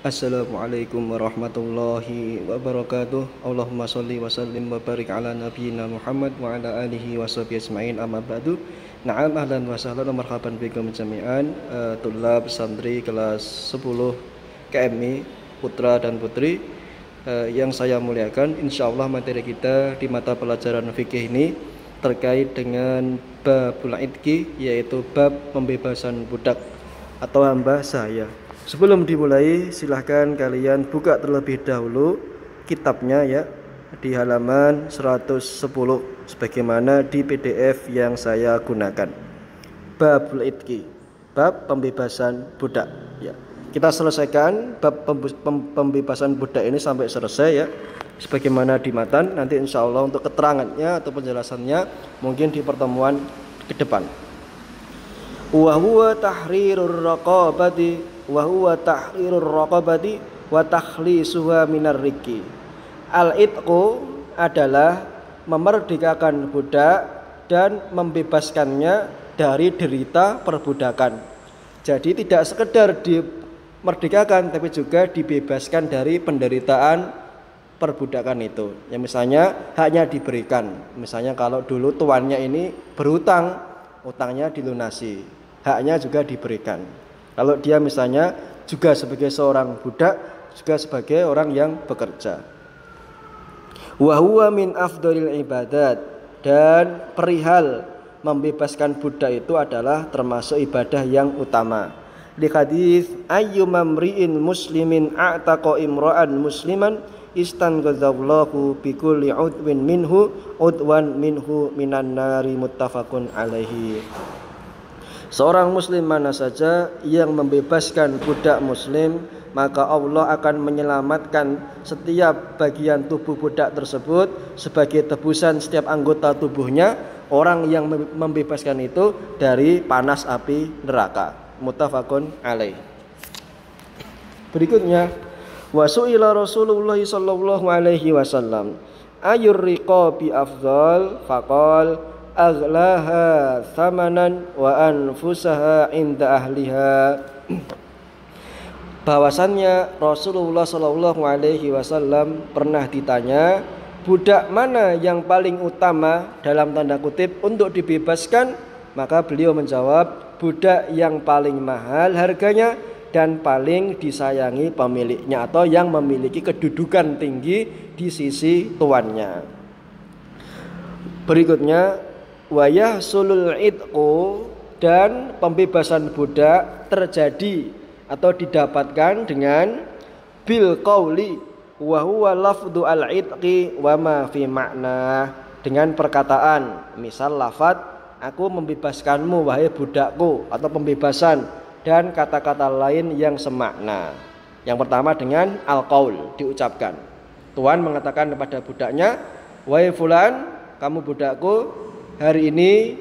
Assalamualaikum warahmatullahi wabarakatuh. Allahumma sholli wa sallim wa barik ala nabiyyina Muhammad wa ala alihi wa sahbihi ajma'in, amma ba'du. Na'am, ahlan wa sahlan wa marhaban bikum jami'an, tulab santri kelas 10 KMI putra dan putri yang saya muliakan. Insyaallah materi kita di mata pelajaran fikih ini terkait dengan babul idqi, yaitu bab pembebasan budak atau hamba sahaya. Sebelum dimulai, silahkan kalian buka terlebih dahulu kitabnya ya, di halaman 110 sebagaimana di PDF yang saya gunakan. Babul idqi, bab pembebasan budak ya. Kita selesaikan bab pembebasan budak ini sampai selesai ya, sebagaimana di matan. Nanti insya Allah untuk keterangannya atau penjelasannya mungkin di pertemuan ke depan. Wa huwa tahrirur raqabati wa takhlisuha minar riqi. Al-idqu adalah memerdekakan budak dan membebaskannya dari derita perbudakan. Jadi tidak sekedar dimerdekakan tapi juga dibebaskan dari penderitaan perbudakan itu. Ya misalnya haknya diberikan. Misalnya kalau dulu tuannya ini berhutang, utangnya dilunasi, haknya juga diberikan. Kalau dia misalnya juga sebagai seorang budak, juga sebagai orang yang bekerja. Wa huwa min afdhalil ibadat, dan perihal membebaskan budak itu adalah termasuk ibadah yang utama. Di hadis ayyumamri'in muslimin a'taqa imra'an musliman istanqadzallahu bikulli udwin minhu udwan minhu minan nari, muttafaqun alaihi. Seorang muslim mana saja yang membebaskan budak muslim, maka Allah akan menyelamatkan setiap bagian tubuh budak tersebut sebagai tebusan setiap anggota tubuhnya orang yang membebaskan itu dari panas api neraka. Muttafaqun alaih. Berikutnya, wasu'ila Rasulullah sallallahu alaihi wasallam ayyur riqabi afdal, faqal aghlaha thamanan wa anfusaha inda ahliha. Bahwasannya Rasulullah Shallallahu Alaihi Wasallam pernah ditanya, budak mana yang paling utama dalam tanda kutip untuk dibebaskan, maka beliau menjawab, budak yang paling mahal harganya dan paling disayangi pemiliknya atau yang memiliki kedudukan tinggi di sisi tuannya. Berikutnya, wayah sulul idqu, dan pembebasan budak terjadi atau didapatkan dengan bil qauli wa huwa lafdhu al idqi wa ma fi makna, dengan perkataan, misal lafadz aku membebaskanmu wahai budakku, atau pembebasan, dan kata-kata lain yang semakna. Yang pertama dengan al qaul, diucapkan. Tuan mengatakan kepada budaknya, wahai fulan, kamu budakku, hari ini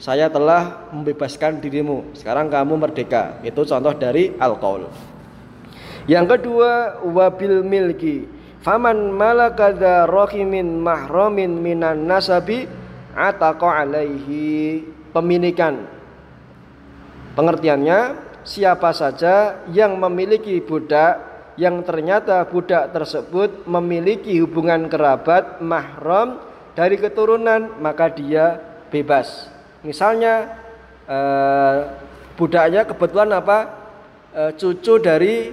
saya telah membebaskan dirimu, sekarang kamu merdeka. Itu contoh dari al-qaul. Yang kedua, wabil milki, faman malakadza rahimin mahramin minan nasabi ataqa alaihi. Pemilikan, pengertiannya, siapa saja yang memiliki budak yang ternyata budak tersebut memiliki hubungan kerabat mahram dari keturunan, maka dia bebas. Misalnya budaknya kebetulan cucu dari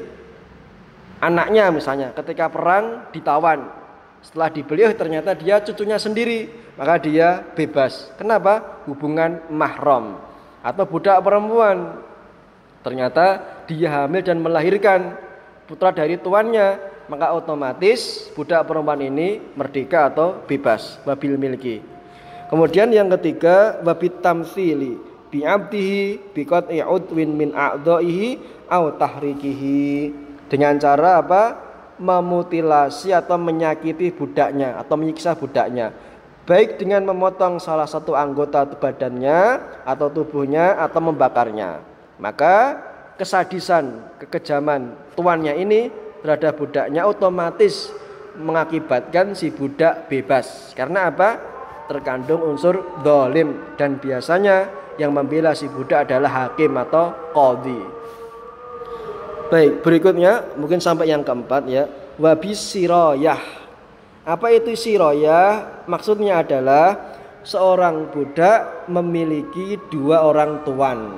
anaknya, misalnya ketika perang ditawan, setelah dibeli ternyata dia cucunya sendiri, maka dia bebas. Kenapa? Hubungan mahram. Atau budak perempuan, ternyata dia hamil dan melahirkan putra dari tuannya, maka otomatis budak perempuan ini merdeka atau bebas, wabil milki. Kemudian yang ketiga, wabit tamtsili bi abdihi bi qat'i udwin min a'dha'ihi au tahrikihi, dengan cara memutilasi atau menyakiti budaknya atau menyiksa budaknya, baik dengan memotong salah satu anggota badannya atau tubuhnya atau membakarnya. Maka kesadisan, kekejaman tuannya ini terhadap budaknya otomatis mengakibatkan si budak bebas. Karena terkandung unsur zalim, dan biasanya yang membela si budak adalah hakim atau qadhi. Baik, berikutnya mungkin sampai yang keempat ya. Wabis siroyah. Apa itu siroyah? Maksudnya adalah seorang budak memiliki dua orang tuan.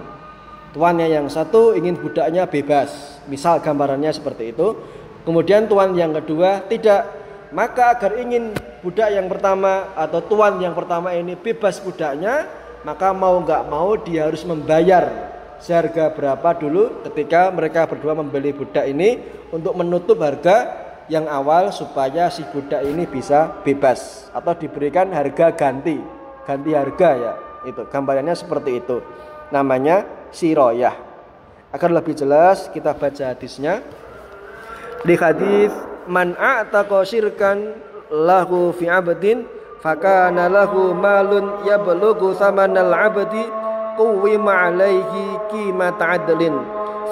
Tuannya yang satu ingin budaknya bebas, misal gambarannya seperti itu. Kemudian tuan yang kedua tidak. Maka agar ingin budak yang pertama atau tuan yang pertama ini bebas budaknya, maka mau nggak mau dia harus membayar seharga berapa dulu ketika mereka berdua membeli budak ini untuk menutup harga yang awal supaya si budak ini bisa bebas atau diberikan harga ganti harga ya. Itu gambarannya seperti itu. Namanya siroyah. Agar lebih jelas kita baca hadisnya. Di hadis man a'taqa syirkan lahu fi 'abdin fakana lahu malun yablughu thamanal 'abdi quwima 'alaihi qimata 'adlin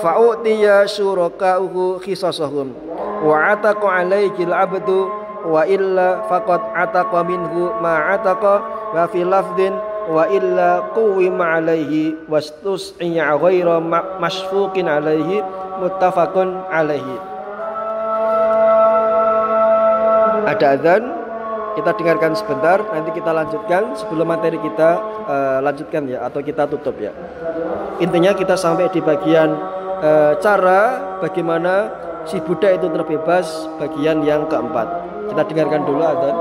fa'utiya syuraka'uhu khisasahum wa 'ataqa 'alaihi al-'abdu wa illa faqad 'ataqa minhu ma 'ataqa wa fi lafdin wa illa quwima 'alaihi wastus'iya ghaira mashfuqin 'alaihi muttafaqun 'alaihi. Ada azan, kita dengarkan sebentar, nanti kita lanjutkan sebelum materi kita lanjutkan ya, atau kita tutup ya. Intinya kita sampai di bagian cara bagaimana si budak itu terbebas, bagian yang keempat. Kita dengarkan dulu azan.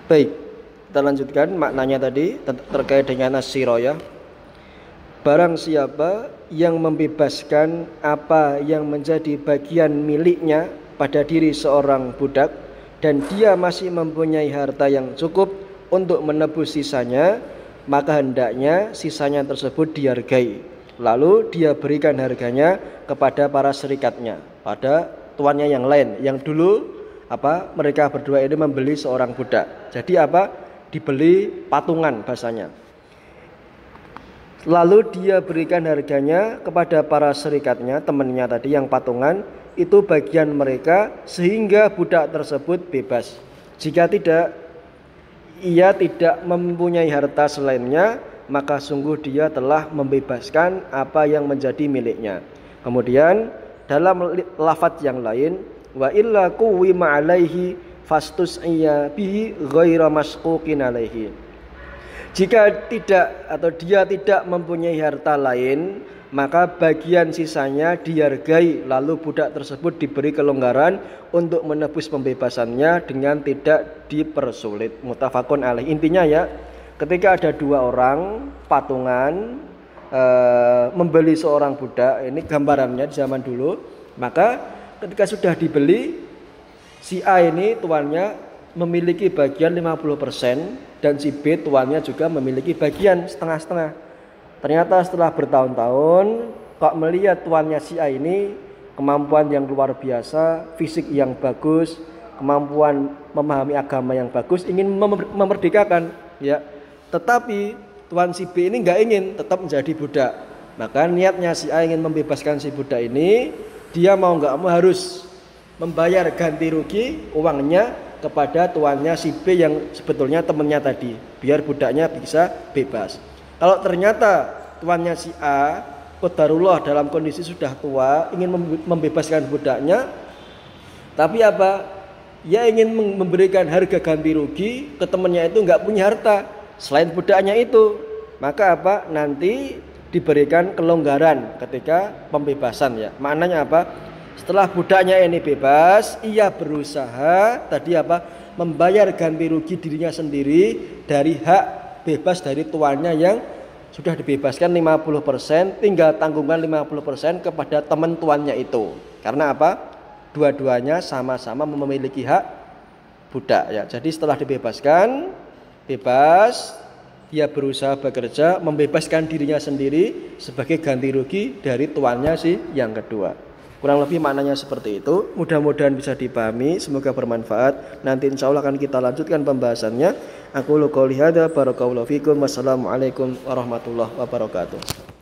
Baik, kita lanjutkan maknanya tadi terkait dengan as-siroyah. Barang siapa yang membebaskan apa yang menjadi bagian miliknya pada diri seorang budak dan dia masih mempunyai harta yang cukup untuk menebus sisanya, maka hendaknya sisanya tersebut dihargai. Lalu dia berikan harganya kepada para serikatnya, pada tuannya yang lain yang dulu mereka berdua ini membeli seorang budak. Jadi dibeli patungan bahasanya. Lalu dia berikan harganya kepada para serikatnya, temannya tadi yang patungan, itu bagian mereka sehingga budak tersebut bebas. Jika tidak, ia tidak mempunyai harta selainnya, maka sungguh dia telah membebaskan apa yang menjadi miliknya. Kemudian dalam lafadz yang lain, wa illa quwima alaihi fastus'iya bihi ghaira masquqin alaihi. Jika tidak atau dia tidak mempunyai harta lain, maka bagian sisanya dihargai, lalu budak tersebut diberi kelonggaran untuk menebus pembebasannya dengan tidak dipersulit. Muttafaqun alaih. Intinya ya, ketika ada dua orang patungan membeli seorang budak, ini gambarannya di zaman dulu, maka ketika sudah dibeli, si A ini tuannya memiliki bagian 50% dan si B tuannya juga memiliki bagian setengah-setengah. Ternyata setelah bertahun-tahun kok melihat tuannya si A ini kemampuan yang luar biasa, fisik yang bagus, kemampuan memahami agama yang bagus, ingin memerdekakan, ya. Tetapi tuan si B ini nggak ingin, tetap menjadi budak. Maka niatnya si A ingin membebaskan si budak ini, dia mau nggak mau harus membayar ganti rugi uangnya kepada tuannya si B yang sebetulnya temannya tadi, biar budaknya bisa bebas. Kalau ternyata tuannya si A qadarullah dalam kondisi sudah tua, ingin membebaskan budaknya, tapi apa? Ia ingin memberikan harga ganti rugi ke temannya itu nggak punya harta selain budaknya itu, maka apa? Nanti diberikan kelonggaran ketika pembebasan, ya. Maknanya apa? Setelah budaknya ini bebas, ia berusaha tadi apa? Membayar ganti rugi dirinya sendiri dari hak bebas dari tuannya yang sudah dibebaskan 50%, tinggal tanggungan 50% kepada teman tuannya itu. Karena apa? Dua-duanya sama-sama memiliki hak budak, ya. Jadi setelah dibebaskan, bebas, dia berusaha bekerja membebaskan dirinya sendiri sebagai ganti rugi dari tuannya si yang kedua. Kurang lebih maknanya seperti itu. Mudah-mudahan bisa dipahami, semoga bermanfaat. Nanti insya Allah akan kita lanjutkan pembahasannya. Aku qouli hadza, barakallahu fikum. Wassalamualaikum warahmatullahi wabarakatuh.